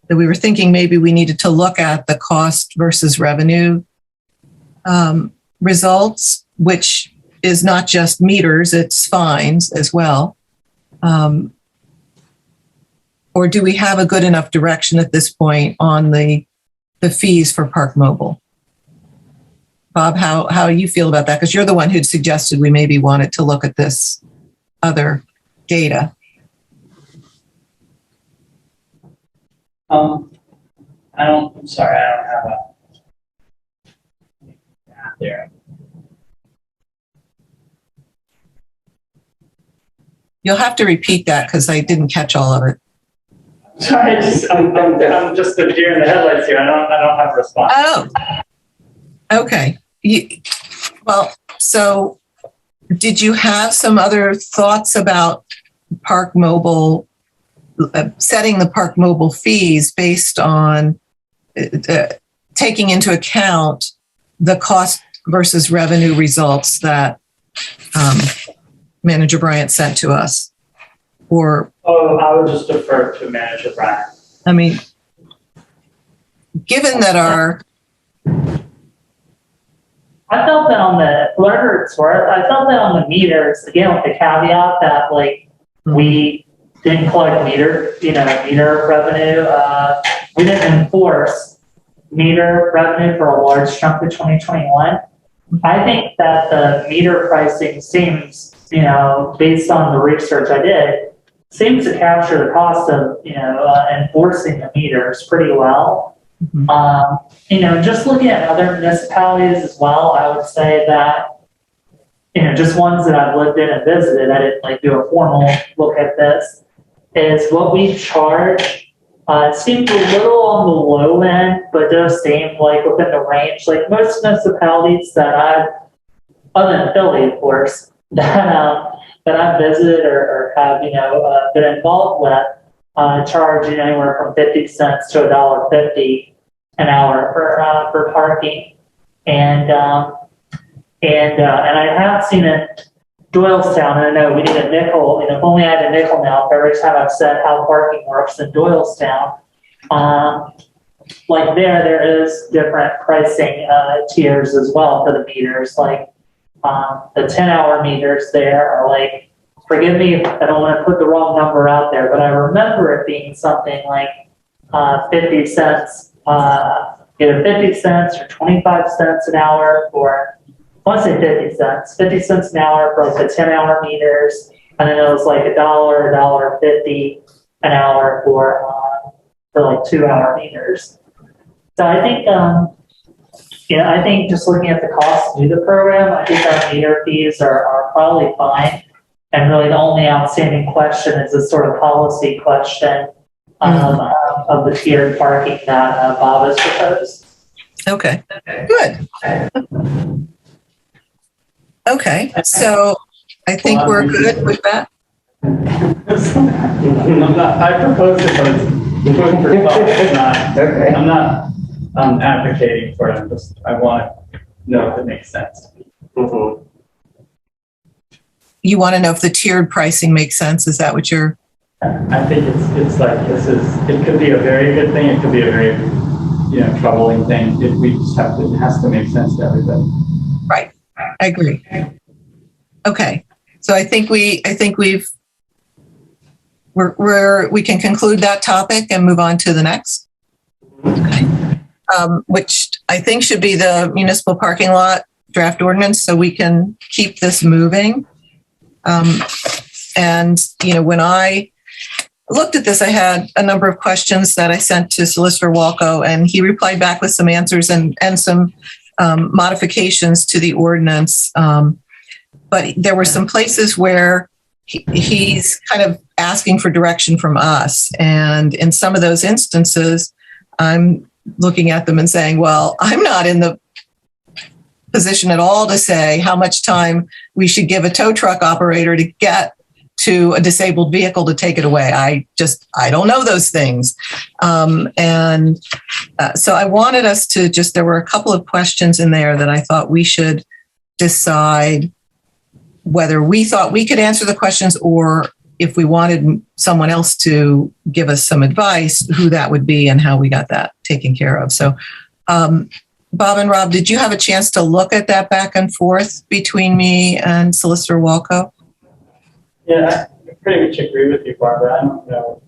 Speaker 2: that we were thinking maybe we needed to look at the cost versus revenue results, which is not just meters, it's fines as well. Or do we have a good enough direction at this point on the fees for Park Mobile? Bob, how you feel about that? Because you're the one who'd suggested we maybe wanted to look at this other data.
Speaker 5: I'm sorry, I don't have a there.
Speaker 2: You'll have to repeat that because I didn't catch all of it.
Speaker 5: Sorry, I'm just a deer in the headlights here. I don't have a response.
Speaker 2: Oh, okay. Well, so did you have some other thoughts about Park Mobile, setting the Park Mobile fees based on taking into account the cost versus revenue results that Manager Bryant sent to us? Or,
Speaker 5: I would just defer to Manager Brian.
Speaker 2: I mean, given that
Speaker 3: I felt that on the, whatever it's worth, I felt that on the meters, again, with the caveat that like we didn't collect meter revenue. We didn't enforce meter revenue for a large chunk of 2021. I think that the meter pricing seems, based on the research I did, seems to capture the cost of, enforcing the meters pretty well.
Speaker 2: mm-hmm.
Speaker 3: Just looking at other municipalities as well, I would say that, just ones that I've lived in and visited, I didn't do a formal look at this, is what we charge. It seems a little on the low end, but does seem within the range. Like most municipalities that other than Philly, of course, that I've visited or have, been involved with, charge anywhere from 50 cents to $1.50 an hour for parking. And I have seen it Doylestown. I know we need a nickel, if only I had a nickel now for every time I've said how parking works in Doylestown. There is different pricing tiers as well for the meters. The 10-hour meters there are forgive me if I don't want to put the wrong number out there, but I remember it being something like 50 cents either 50 cents or 25 cents an hour for, I want to say 50 cents an hour for like the 10-hour meters. And then it was like $1.50 an hour for like 2-hour meters. So I think, I think just looking at the cost to do the program, I think our meter fees are probably fine. And really the only outstanding question is this sort of policy question of the tiered parking that Bob has proposed.
Speaker 2: Okay, good. Okay, so I think we're good with that.
Speaker 5: I propose it, but it's food for thought. It's not,
Speaker 1: Okay.
Speaker 5: I'm not advocating for it. I want to know if it makes sense.
Speaker 1: Mhm.
Speaker 2: You want to know if the tiered pricing makes sense? Is that what you're?
Speaker 5: I think it's like, it could be a very good thing. It could be a very, troubling thing. It has to make sense to everybody.
Speaker 2: Right. I agree. Okay. So I think we can conclude that topic and move on to the next. Okay. Which I think should be the municipal parking lot draft ordinance, so we can keep this moving. When I looked at this, I had a number of questions that I sent to Solicitor Walco, and he replied back with some answers and some modifications to the ordinance. But there were some places where he's kind of asking for direction from us. And in some of those instances, I'm looking at them and saying, well, I'm not in the position at all to say how much time we should give a tow truck operator to get to a disabled vehicle to take it away. I don't know those things. So I wanted us to there were a couple of questions in there that I thought we should decide whether we thought we could answer the questions, or if we wanted someone else to give us some advice, who that would be and how we got that taken care of. So, Bob and Rob, did you have a chance to look at that back and forth between me and Solicitor Walco?
Speaker 5: Yeah, I pretty much agree with you, Barbara. I don't know.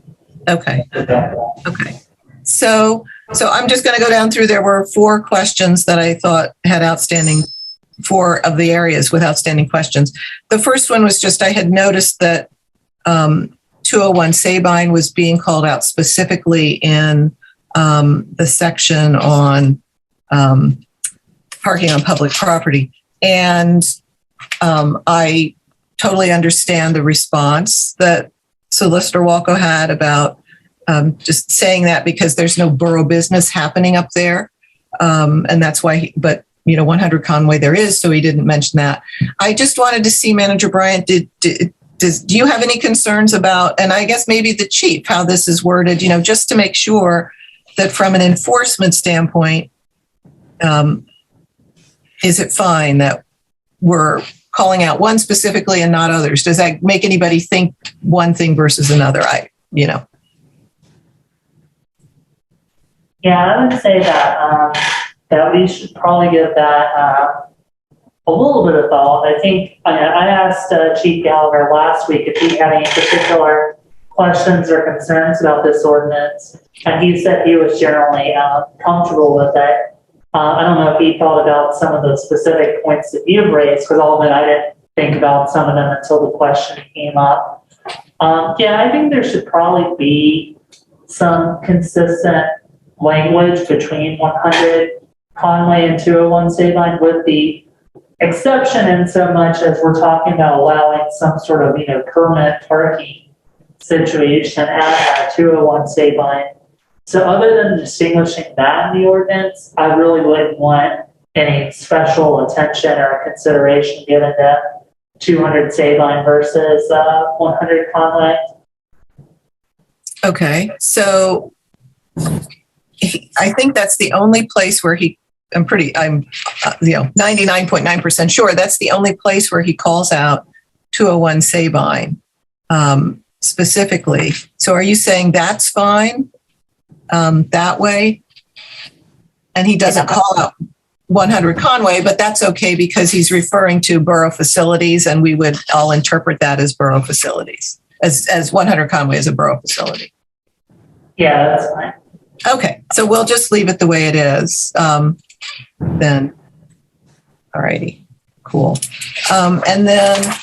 Speaker 2: Okay.
Speaker 5: About that.
Speaker 2: Okay. So I'm just going to go down through. There were 4 questions that I thought had outstanding, 4 of the areas with outstanding questions. The first one was just, I had noticed that 201 Sabine was being called out specifically in the section on parking on public property. And I totally understand the response that Solicitor Walco had about just saying that because there's no borough business happening up there. And that's why, 100 Conway there is, so he didn't mention that. I just wanted to see, Manager Bryant, do you have any concerns about, and I guess maybe the chief, how this is worded, just to make sure that from an enforcement standpoint, is it fine that we're calling out one specifically and not others? Does that make anybody think one thing versus another?
Speaker 3: Yeah, I would say that we should probably give that a little bit of thought. I think I asked Chief Gallagher last week if he had any particular questions or concerns about this ordinance, and he said he was generally comfortable with it. I don't know if he thought about some of the specific points that you've raised, because I'll admit I didn't think about some of them until the question came up. I think there should probably be some consistent language between 100 Conway and 201 Sabine, with the exception in so much as we're talking about allowing some sort of permanent parking situation at 201 Sabine. So other than distinguishing that in the ordinance, I really wouldn't want any special attention or consideration given to 200 Sabine versus 100 Conway.
Speaker 2: Okay, so I think that's the only place where I'm 99.9% sure that's the only place where he calls out 201 Sabine specifically. So are you saying that's fine that way? And he doesn't call out 100 Conway, but that's okay because he's referring to borough facilities, and we would all interpret that as borough facilities, as 100 Conway is a borough facility.
Speaker 3: Yeah, that's fine.
Speaker 2: Okay, so we'll just leave it the way it is. Then, all righty, cool. And then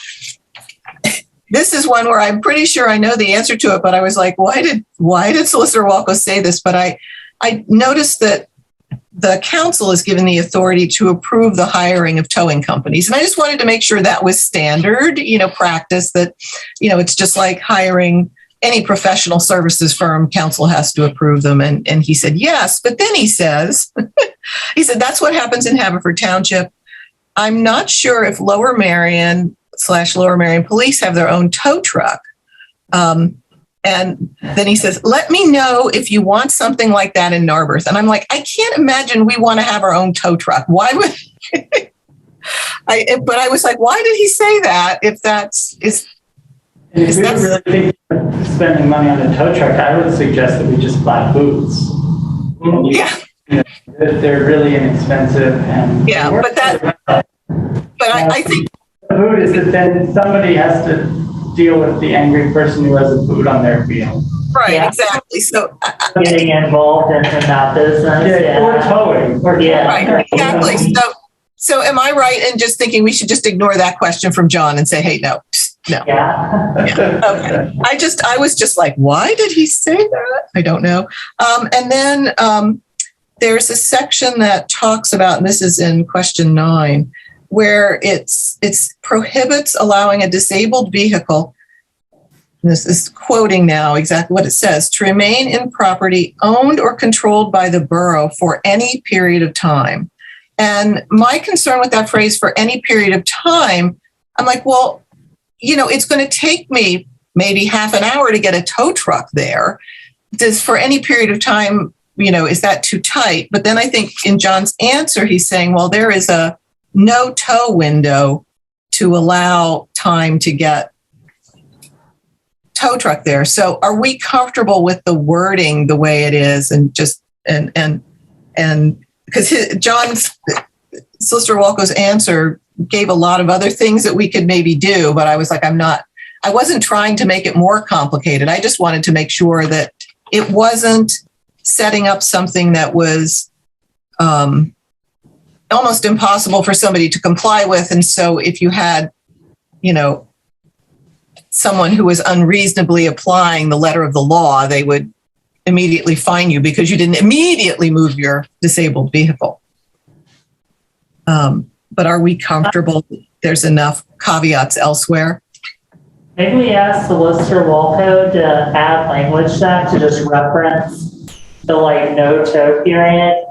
Speaker 2: this is one where I'm pretty sure I know the answer to it, but I was like, why did Solicitor Walco say this? But I noticed that the council is given the authority to approve the hiring of towing companies. And I just wanted to make sure that was standard, practice, that, it's just like hiring any professional services firm, council has to approve them. And he said, yes. But then he says, that's what happens in Haverford Township. I'm not sure if Lower Merion / Lower Merion Police have their own tow truck. And then he says, let me know if you want something like that in Narberth. And I'm like, I can't imagine we want to have our own tow truck. Why would but I was like, why did he say that? If
Speaker 5: If we really think we're spending money on a tow truck, I would suggest that we just buy boots.
Speaker 2: Yeah.
Speaker 5: They're really inexpensive and.
Speaker 2: Yeah, but I think.
Speaker 5: The boot is that then somebody has to deal with the angry person who has a boot on their wheel.
Speaker 2: Right,
Speaker 3: Yeah.
Speaker 2: exactly. So,
Speaker 3: Getting involved in that business.
Speaker 5: Or towing.
Speaker 3: Yeah.
Speaker 2: right, exactly. So am I right in just thinking we should just ignore that question from John and say, hey, no.
Speaker 3: Yeah.
Speaker 2: Okay. I was just like, why did he say that? I don't know. And then there's a section that talks about, and this is in question 9, where it's prohibits allowing a disabled vehicle. This is quoting now exactly what it says, to remain in property owned or controlled by the borough for any period of time. And my concern with that phrase, for any period of time, I'm like, well, it's going to take me maybe half an hour to get a tow truck there. Does for any period of time, is that too tight? But then I think in John's answer, he's saying, well, there is a no tow window to allow time to get tow truck there. So are we comfortable with the wording the way it is, and just and because John's Solicitor Walco's answer gave a lot of other things that we could maybe do, but I was like, I wasn't trying to make it more complicated. I just wanted to make sure that it wasn't setting up something that was almost impossible for somebody to comply with. And so if you had, someone who was unreasonably applying the letter of the law, they would immediately fine you because you didn't immediately move your disabled vehicle. But are we comfortable? There's enough caveats elsewhere.
Speaker 3: Maybe we ask Solicitor Walco to add language to that to just reference the no tow period.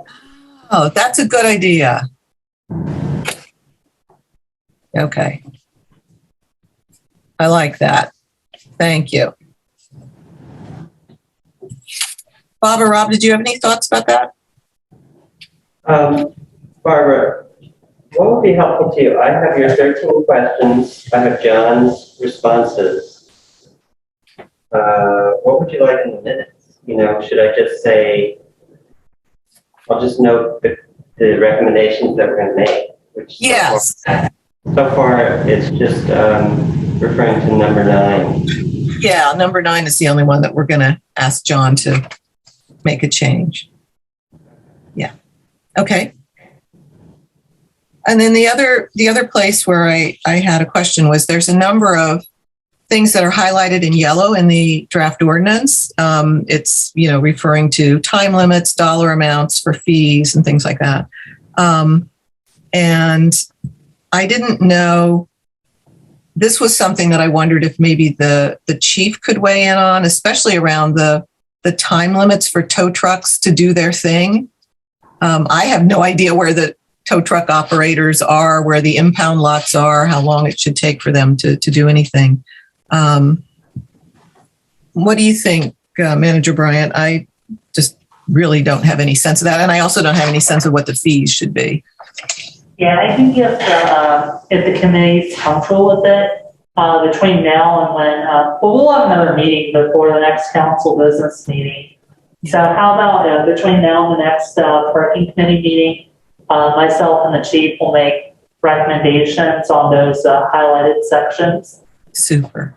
Speaker 2: Oh, that's a good idea. Okay. I like that. Thank you. Bob or Rob, did you have any thoughts about that?
Speaker 1: Barbara, what would be helpful to you? I have your 13 questions. I have John's responses. What would you like in the minutes? Should I just say, I'll just note the recommendations that we're going to make, which
Speaker 2: Yes.
Speaker 1: So far it's just referring to number 9.
Speaker 2: Yeah, number 9 is the only one that we're going to ask John to make a change. Yeah. Okay. And then the other place where I had a question was there's a number of things that are highlighted in yellow in the draft ordinance. It's, referring to time limits, dollar amounts for fees and things like that. And I didn't know, this was something that I wondered if maybe the chief could weigh in on, especially around the time limits for tow trucks to do their thing. I have no idea where the tow truck operators are, where the impound lots are, how long it should take for them to do anything. What do you think, Manager Bryant? I just really don't have any sense of that. And I also don't have any sense of what the fees should be.
Speaker 3: Yeah, I think if the committee's comfortable with it, between now and when, we'll have another meeting before the next council business meeting. So how about between now and the next parking committee meeting, myself and the chief will make recommendations on those highlighted sections.
Speaker 2: Super.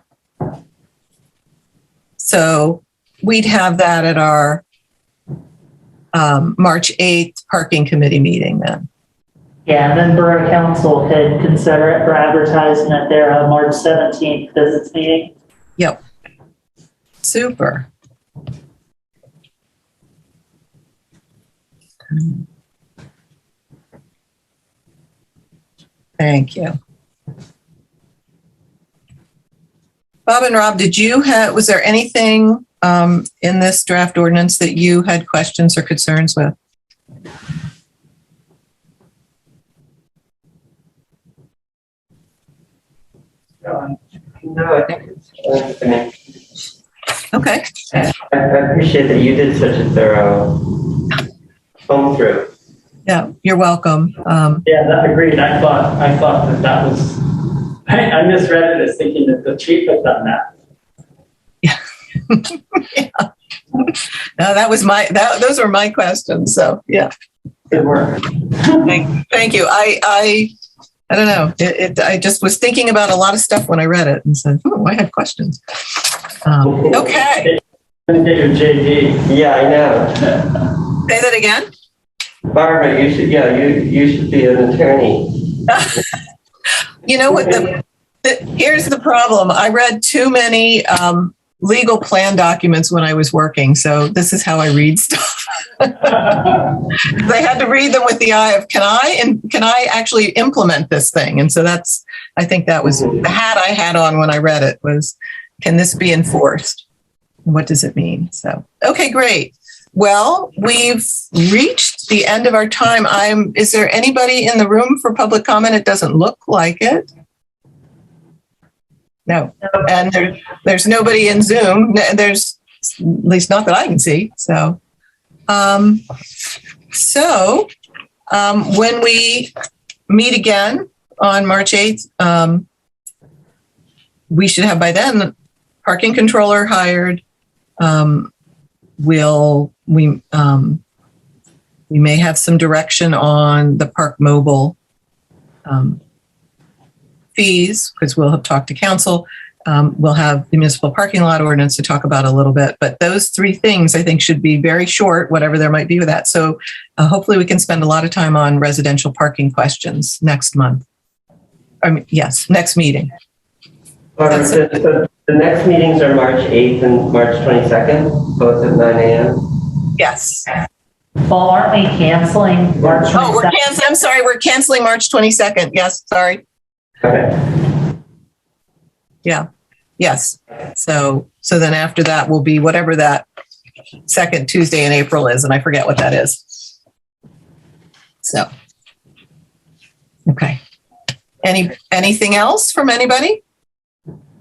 Speaker 2: So we'd have that at our March 8th parking committee meeting then.
Speaker 3: Yeah, and then Borough Council could consider it for advertising at their March 17th visits meeting.
Speaker 2: Yep. Super. Thank you. Bob and Rob, was there anything in this draft ordinance that you had questions or concerns with?
Speaker 1: No, I think it's, I mean,
Speaker 2: Okay.
Speaker 1: I appreciate that you did such a thorough home through.
Speaker 2: Yeah, you're welcome.
Speaker 5: Yeah, that agreed. I thought that was, I misread it as thinking that the chief had done that.
Speaker 2: No, those were my questions. So yeah,
Speaker 5: Good work.
Speaker 2: thank you. I don't know. I just was thinking about a lot of stuff when I read it and said, oh, I had questions. Okay.
Speaker 5: I'm gonna get your JD.
Speaker 1: Yeah, I know.
Speaker 2: Say that again.
Speaker 1: Barbara, you should be an attorney.
Speaker 2: You know what? Here's the problem. I read too many legal plan documents when I was working. So this is how I read stuff. I had to read them with the eye of, can I actually implement this thing? And so I think that was the hat I had on when I read it was, can this be enforced? What does it mean? So, okay, great. Well, we've reached the end of our time. Is there anybody in the room for public comment? It doesn't look like it. No. And there's nobody in Zoom. There's at least not that I can see. So, when we meet again on March 8th, we should have by then the parking controller hired. We may have some direction on the Park Mobile fees because we'll have talked to council. We'll have the municipal parking lot ordinance to talk about a little bit, but those three things I think should be very short, whatever there might be with that. So hopefully we can spend a lot of time on residential parking questions next month. Yes, next meeting.
Speaker 1: Barbara, so the next meetings are March 8th and March 22nd, both at 9 a.m.
Speaker 2: Yes.
Speaker 3: Well, aren't we canceling March 22nd?
Speaker 2: Oh, I'm sorry. We're canceling March 22nd. Yes. Sorry.
Speaker 1: Okay.
Speaker 2: Yeah. Yes. So then after that will be whatever that second Tuesday in April is. And I forget what that is. So, okay. Anything else from anybody?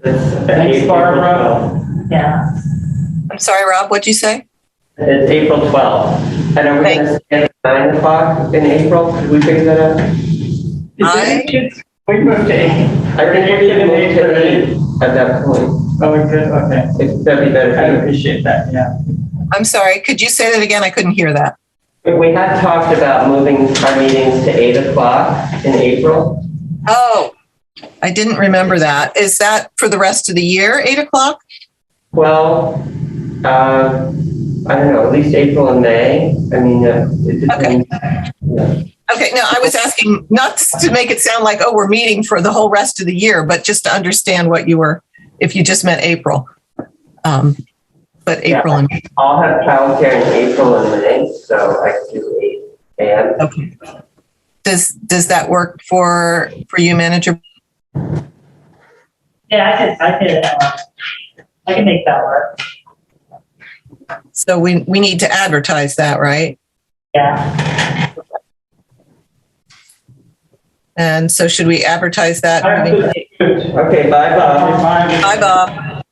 Speaker 5: Thanks, Barbara.
Speaker 3: Yeah.
Speaker 2: I'm sorry, Rob, what'd you say?
Speaker 1: It's April 12th. And are we going to stay at 9 o'clock in April? Did we figure that out?
Speaker 5: We moved to 8.
Speaker 1: I think we can move to 8 at that point.
Speaker 5: Oh, we could, okay.
Speaker 1: That'd be better.
Speaker 5: I appreciate that, yeah.
Speaker 2: I'm sorry. Could you say that again? I couldn't hear that.
Speaker 1: We had talked about moving our meetings to 8 o'clock in April.
Speaker 2: Oh, I didn't remember that. Is that for the rest of the year, 8 o'clock?
Speaker 1: Well, I don't know, at least April and May. I mean, it depends. Yeah.
Speaker 2: Okay, no, I was asking not to make it sound like, oh, we're meeting for the whole rest of the year, but just to understand what you were, if you just meant April. But April and May.
Speaker 1: I'll have childcare in April and May, so I can do 8 a.m.
Speaker 2: Okay. Does that work for you, manager?
Speaker 3: Yeah, I can make that work.
Speaker 2: So we need to advertise that, right?
Speaker 3: Yeah.
Speaker 2: And so should we advertise that?
Speaker 1: Okay, bye, Bob.
Speaker 2: Hi, Bob.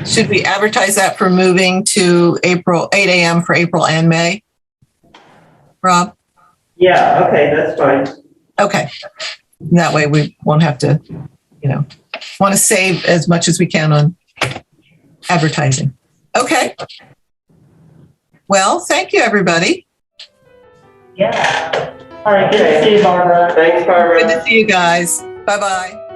Speaker 2: Should we advertise that for moving to April, 8 a.m. for April and May? Rob?
Speaker 1: Yeah, okay, that's fine.
Speaker 2: Okay. That way we won't have to, want to save as much as we can on advertising. Okay. Well, thank you, everybody.
Speaker 3: Yeah. All right, good to see you, Barbara.
Speaker 1: Thanks, Barbara.
Speaker 2: Good to see you guys. Bye-bye.